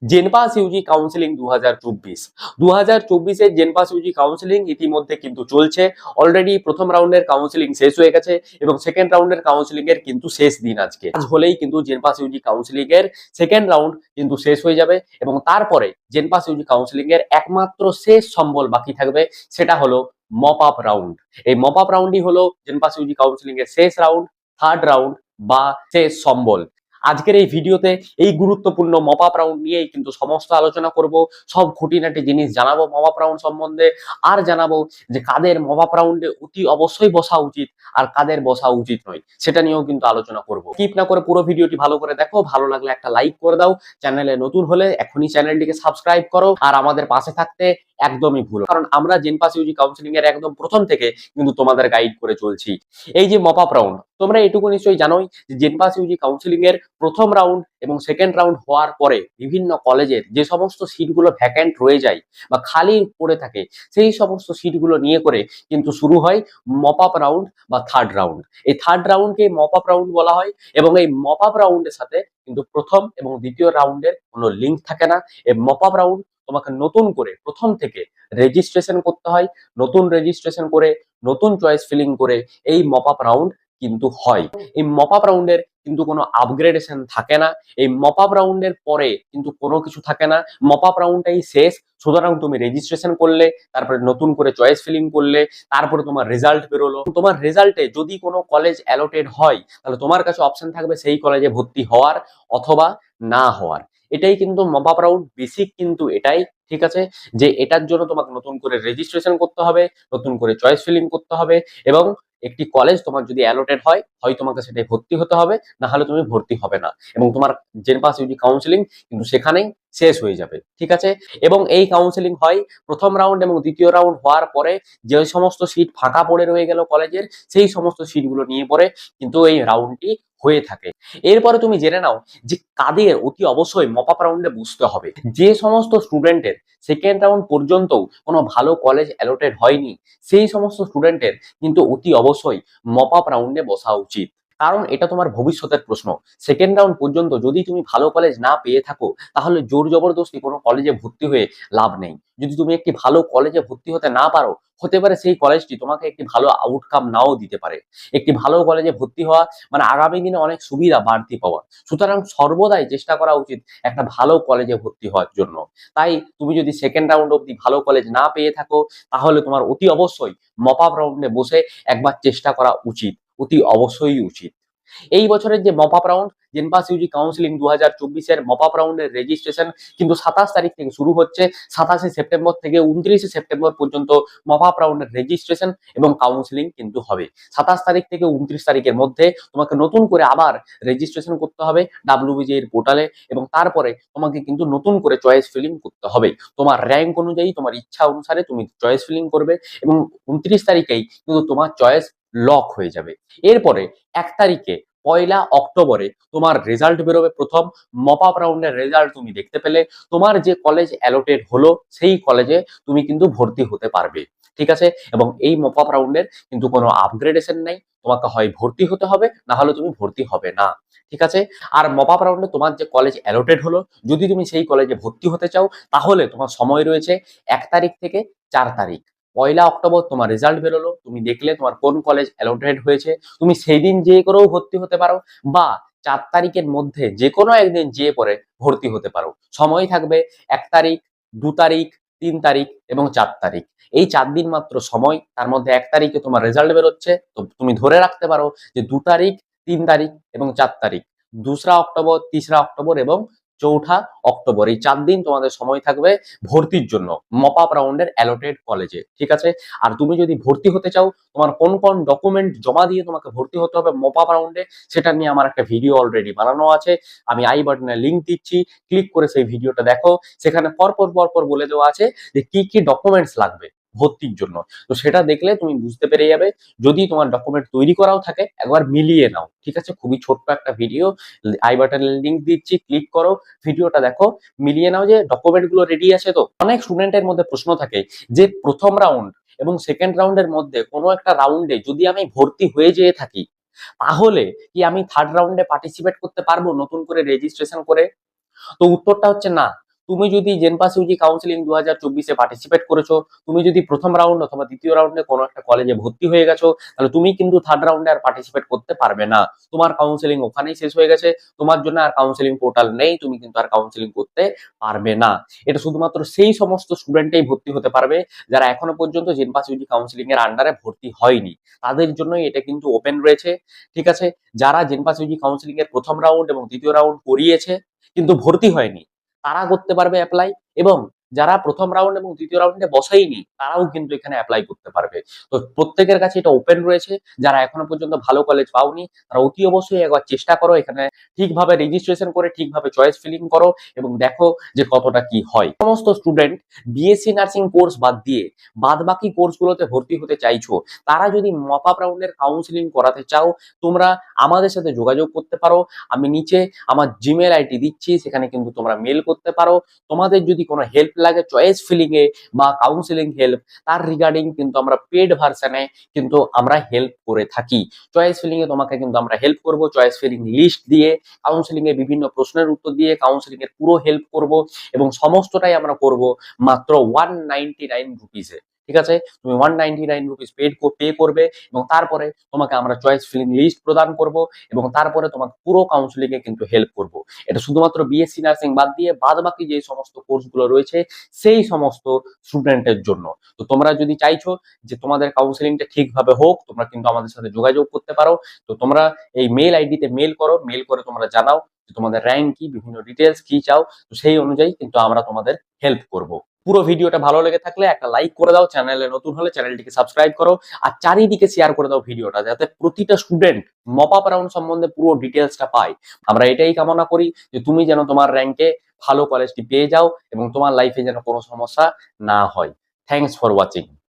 জেনপাস Yuji counselling 2024 এর জেনপাস Yuji counselling ইতিমধ্যে কিন্তু চলছে। অলরেডি প্রথম রাউন্ডের কাউন্সিলিং শেষ হয়ে গেছে এবং সেকেন্ড রাউন্ডের কাউন্সিলিং এর কিন্তু শেষ দিন আজকে। আজ হলেই কিন্তু জেনপাস ইউজি কাউন্সিলিং এর সেকেন্ড রাউন্ড কিন্তু শেষ হয়ে যাবে এবং তারপরে জেনপাস ইউজি কাউন্সিলিং এর একমাত্র শেষ সম্বল বাকি থাকবে, সেটা হলো মপ আপ রাউন্ড। এই মপ আপ রাউন্ডই হলো জেনপাস ইউজি কাউন্সিলিং এর শেষ রাউন্ড, থার্ড রাউন্ড বা শেষ সম্বল। আজকের এই ভিডিওতে এই গুরুত্বপূর্ণ মপ আপ রাউন্ড নিয়েই কিন্তু সমস্ত আলোচনা করব। সব খুঁটিনাটি জিনিস জানাবো মপ আপ রাউন্ড সম্বন্ধে, আর জানাবো যে কাদের মপ আপ রাউন্ডে অতি অবশ্যই বসা উচিত আর কাদের বসা উচিত নয়, সেটা নিয়েও কিন্তু আলোচনা করব। স্কিপ না করে পুরো ভিডিওটি ভালো করে দেখো, ভালো লাগলে একটা লাইক করে দাও, চ্যানেলে নতুন হলে এখনই চ্যানেলটিকে সাবস্ক্রাইব করো আর আমাদের পাশে থাকতে একদমই ভুলো, কারণ আমরা জেনপাস ইউজি কাউন্সিলিং এর একদম প্রথম থেকে কিন্তু তোমাদের গাইড করে চলছি। এই যে মপ আপ রাউন্ড, তোমরা এটুকু নিশ্চয়ই জানোই যে জেনপাস ইউজি কাউন্সিলিং এর প্রথম রাউন্ড এবং সেকেন্ড রাউন্ড হওয়ার পরে বিভিন্ন কলেজের যে সমস্ত সিটগুলো ভ্যাকেন্ট রয়ে যায় বা খালি পড়ে থাকে, সেই সমস্ত সিটগুলো নিয়ে করে কিন্তু শুরু হয় মপ আপ রাউন্ড বা থার্ড রাউন্ড। এই থার্ড রাউন্ডকে মপ আপ রাউন্ড বলা হয় এবং এই মপ আপ রাউন্ডের সাথে কিন্তু প্রথম এবং দ্বিতীয় রাউন্ডের কোনো লিঙ্ক থাকে না। এই মপ আপ রাউন্ড তোমাকে নতুন করে প্রথম থেকে রেজিস্ট্রেশন করতে হয়, নতুন রেজিস্ট্রেশন করে নতুন চয়েস ফিলিং করে এই মপ আপ রাউন্ড কিন্তু হয়। এই মপ আপ রাউন্ডের কিন্তু কোনো আপগ্রেডেশন থাকে না, এই মপ আপ রাউন্ডের পরে কিন্তু কোনো কিছু থাকে না, মপ আপ রাউন্ডটাই শেষ। সুতরাং তুমি রেজিস্ট্রেশন করলে, তারপরে নতুন করে চয়েস ফিলিং করলে, তারপরে তোমার রেজাল্ট বেরোলো, তোমার রেজাল্টে যদি কোনো কলেজ অ্যালোটেড হয় তাহলে তোমার কাছে অপশন থাকবে সেই কলেজে ভর্তি হওয়ার অথবা না হওয়ার। এটাই কিন্তু মপ আপ রাউন্ড বেসিক, কিন্তু এটাই ঠিক আছে যে এটার জন্য তোমাকে নতুন করে রেজিস্ট্রেশন করতে হবে, নতুন করে চয়েস ফিলিং করতে হবে এবং একটি কলেজ তোমার যদি অ্যালোটেড হয় তোমাকে সেটাই ভর্তি হতে হবে, না হলে তুমি ভর্তি হবে না এবং তোমার জেনপাস ইউজি কাউন্সিলিং কিন্তু সেখানেই শেষ হয়ে যাবে। ঠিক আছে, এবং এই কাউন্সিলিং হয় প্রথম রাউন্ড এবং দ্বিতীয় রাউন্ড হওয়ার পরে যে সমস্ত সিট ফাঁকা পড়ে রয়ে গেল কলেজের, সেই সমস্ত সিটগুলো নিয়ে পরে কিন্তু এই রাউন্ডটি হয়ে থাকে। এরপরে তুমি জেনে নাও যে কাদের অতি অবশ্যই মপ আপ রাউন্ডে বুঝতে হবে। যে সমস্ত স্টুডেন্টের সেকেন্ড রাউন্ড পর্যন্ত কোনো ভালো কলেজ অ্যালোটেড হয়নি, সেই সমস্ত স্টুডেন্টের কিন্তু অতি অবশ্যই মপ আপ রাউন্ডে বসা উচিত, কারণ এটা তোমার ভবিষ্যতের প্রশ্ন। সেকেন্ড রাউন্ড পর্যন্ত যদি তুমি ভালো কলেজ না পেয়ে থাকো তাহলে জোর জবরদস্তি কোনো কলেজে ভর্তি হয়ে লাভ নেই। যদি তুমি একটি ভালো কলেজে ভর্তি হতে না পারো, হতে পারে সেই কলেজটি তোমাকে একটি ভালো আউটকাম নাও দিতে পারে। একটি ভালো কলেজে ভর্তি হওয়া মানে আগামী দিনে অনেক সুবিধা বাড়তি পাওয়া। সুতরাং সর্বদাই চেষ্টা করা উচিত একটা ভালো কলেজে ভর্তি হওয়ার জন্য। তাই তুমি যদি সেকেন্ড রাউন্ড অব্দি ভালো কলেজ না পেয়ে থাকো তাহলে তোমার অতি অবশ্যই মপ আপ রাউন্ডে বসে একবার চেষ্টা করা উচিত, অতি অবশ্যই উচিত। এই বছরের যে mop up round জেনপাস Yuji counselling 2024 এর মপ আপ রাউন্ডের রেজিস্ট্রেশন কিন্তু 27 তারিখ থেকে শুরু হচ্ছে। 27শে সেপ্টেম্বর থেকে 29শে সেপ্টেম্বর পর্যন্ত মপ আপ রাউন্ডের রেজিস্ট্রেশন এবং কাউন্সিলিং কিন্তু হবে। 27 তারিখ থেকে 29 তারিখের মধ্যে তোমাকে নতুন করে আবার রেজিস্ট্রেশন করতে হবে ডাব্লিউবিজে এর পোর্টালে এবং তারপরে তোমাকে কিন্তু নতুন করে চয়েস ফিলিং করতে হবে। তোমার র্যাঙ্ক অনুযায়ী, তোমার ইচ্ছা অনুসারে তুমি চয়েস ফিলিং করবে এবং 29 তারিখেই কিন্তু তোমার চয়েস লক হয়ে যাবে। এরপরে 1 তারিখে 1লা অক্টোবরে তোমার রেজাল্ট বেরোবে। প্রথম মপ আপ রাউন্ডের রেজাল্ট তুমি দেখতে পেলে তোমার যে কলেজ অ্যালোটেড হলো সেই কলেজে তুমি কিন্তু ভর্তি হতে পারবে। ঠিক আছে, এবং এই মপ আপ রাউন্ডের কিন্তু কোনো আপগ্রেডেশন নেই, তোমাকে হয় ভর্তি হতে হবে না হলে তুমি ভর্তি হবে না। ঠিক আছে, আর মপ আপ রাউন্ডে তোমার যে কলেজ অ্যালোটেড হলো, যদি তুমি সেই কলেজে ভর্তি হতে চাও তাহলে তোমার সময় রয়েছে 1 তারিখ থেকে 4 তারিখ। 1লা অক্টোবর তোমার রেজাল্ট বেরোলো, তুমি দেখলে তোমার কোন কলেজ অ্যালোটেড হয়েছে, তুমি সেই দিন যেয়ে করেও ভর্তি হতে পারো বা 4 তারিখের মধ্যে যে কোনো একদিন যেয়ে পরে ভর্তি হতে পারো। সময় থাকবে 1 তারিখ, 2 তারিখ, 3 তারিখ এবং 4 তারিখ। এই 4 দিন মাত্র সময়, তার মধ্যে 1 তারিখে তোমার রেজাল্ট বেরোচ্ছে, তো তুমি ধরে রাখতে পারো যে 2 তারিখ, 3 তারিখ এবং 4 তারিখ, 2রা অক্টোবর, 3রা অক্টোবর এবং 4ঠা অক্টোবর, এই 4 দিন তোমাদের সময় থাকবে ভর্তির জন্য মপ আপ রাউন্ডের অ্যালোটেড কলেজে। ঠিক আছে, আর তুমি যদি ভর্তি হতে চাও তোমার কোন কোন ডকুমেন্ট জমা দিয়ে তোমাকে ভর্তি হতে হবে মপ আপ রাউন্ডে, সেটা নিয়ে আমার একটা ভিডিও অলরেডি বানানো আছে, আমি আই বাটনে লিংক দিচ্ছি, ক্লিক করে সেই ভিডিওটা দেখো। সেখানে পরপর বলে দেওয়া আছে যে কি কি ডকুমেন্টস লাগবে ভর্তির জন্য। তো সেটা দেখলে তুমি বুঝতে পেরে যাবে। যদি তোমার ডকুমেন্ট তৈরি করাও থাকে একবার মিলিয়ে নাও। ঠিক আছে, খুবই ছোট্ট একটা ভিডিও, আই বাটনে লিংক দিচ্ছি, ক্লিক করো, ভিডিওটা দেখো, মিলিয়ে নাও যে ডকুমেন্ট গুলো রেডি আছে। তো অনেক স্টুডেন্টের মধ্যে প্রশ্ন থাকে যে প্রথম রাউন্ড এবং সেকেন্ড রাউন্ডের মধ্যে কোনো একটা রাউন্ডে যদি আমি ভর্তি হয়ে যেয়ে থাকি তাহলে কি আমি থার্ড রাউন্ডে পার্টিসিপেট করতে পারবো নতুন করে রেজিস্ট্রেশন করে? তো উত্তরটা হচ্ছে না, তুমি যদি জেনপাস ইউজি কাউন্সিলিং 2024-এ পার্টিসিপেট করেছো, তুমি যদি প্রথম রাউন্ড অথবা দ্বিতীয় রাউন্ডে কোনো একটা কলেজে ভর্তি হয়ে গেছো, তাহলে তুমি কিন্তু থার্ড রাউন্ডে আর পার্টিসিপেট করতে পারবে না। তোমার কাউন্সিলিং ওখানেই শেষ হয়ে গেছে, তোমার জন্য আর কাউন্সিলিং পোর্টাল নেই, তুমি কিন্তু আর কাউন্সিলিং করতে পারবে না। এটা শুধুমাত্র সেই সমস্ত স্টুডেন্টই ভর্তি হতে পারবে যারা এখনো পর্যন্ত জেনপাস ইউজি কাউন্সিলিং এর আন্ডারে ভর্তি হয়নি, তাদের জন্যই এটা কিন্তু ওপেন রয়েছে। ঠিক আছে, যারা জেনপাস ইউজি কাউন্সিলিং এর প্রথম রাউন্ড এবং দ্বিতীয় রাউন্ড করিয়েছে কিন্তু ভর্তি হয়নি, তারা করতে পারবে অ্যাপ্লাই, এবং যারা প্রথম রাউন্ড এবং দ্বিতীয় রাউন্ডে বসাইনি তারাও কিন্তু এখানে অ্যাপ্লাই করতে পারবে। তো প্রত্যেকের কাছে এটা ওপেন রয়েছে। যারা এখনো পর্যন্ত ভালো কলেজ পাওনি তারা অতি অবশ্যই একবার চেষ্টা করো, এখানে ঠিকভাবে রেজিস্ট্রেশন করে ঠিকভাবে চয়েস ফিলিং করো এবং দেখো যে কতটা কি হয়। সমস্ত স্টুডেন্ট বিএসসি নার্সিং কোর্স বাদ দিয়ে বাদ বাকি কোর্সগুলোতে ভর্তি হতে চাইছো, তারা যদি মপ আপ রাউন্ডের কাউন্সিলিং করাতে চাও, তোমরা আমাদের সাথে যোগাযোগ করতে পারো। আমি নিচে আমার জিমেল আইডি দিচ্ছি, সেখানে কিন্তু তোমরা মেল করতে পারো। তোমাদের যদি কোনো হেল্প লাগে চয়েস ফিলিং এ বা কাউন্সিলিং হেল্প, তার রিগার্ডিং কিন্তু আমরা পেড ভার্সনে কিন্তু আমরা হেল্প করে থাকি। চয়েস ফিলিং এ তোমাকে কিন্তু আমরা হেল্প করব, চয়েস ফিলিং লিস্ট দিয়ে, কাউন্সিলিং এ বিভিন্ন প্রশ্নের উত্তর দিয়ে কাউন্সিলিং এর পুরো হেল্প করব, এবং সমস্তটাই আমরা করব মাত্র 199 রুপিসে। ঠিক আছে, তুমি 199 রুপিস পে করবে এবং তারপরে তোমাকে আমরা চয়েস ফিলিং লিস্ট প্রদান করব এবং তারপরে তোমাকে পুরো কাউন্সিলিং এ কিন্তু হেল্প করব। এটা শুধুমাত্র বিএসসি নার্সিং বাদ দিয়ে বাদ বাকি যে সমস্ত কোর্সগুলো রয়েছে সেই সমস্ত স্টুডেন্টের জন্য। তো তোমরা যদি চাইছো যে তোমাদের কাউন্সিলিংটা ঠিকভাবে হোক, তোমরা কিন্তু আমাদের সাথে যোগাযোগ করতে পারো। তো তোমরা এই মেল আইডিতে মেল করো, মেল করে তোমরা জানাও যে তোমাদের র্যাঙ্ক কি, বিভিন্ন ডিটেলস কি চাও, তো সেই অনুযায়ী কিন্তু আমরা তোমাদের হেল্প করব। পুরো ভিডিওটা ভালো লেগে থাকলে একটা লাইক করে দাও, চ্যানেলে নতুন হলে চ্যানেলটিকে সাবস্ক্রাইব করো, আর চারিদিকে শেয়ার করে দাও ভিডিওটা, যাতে প্রতিটা স্টুডেন্ট মপ আপ রাউন্ড সম্বন্ধে পুরো ডিটেলসটা পায়। আমরা এটাই কামনা করি যে তুমি যেন তোমার র্যাঙ্কে ভালো কলেজটি পেয়ে যাও এবং তোমার লাইফে যেন কোনো সমস্যা না হয়। Thanks for watching.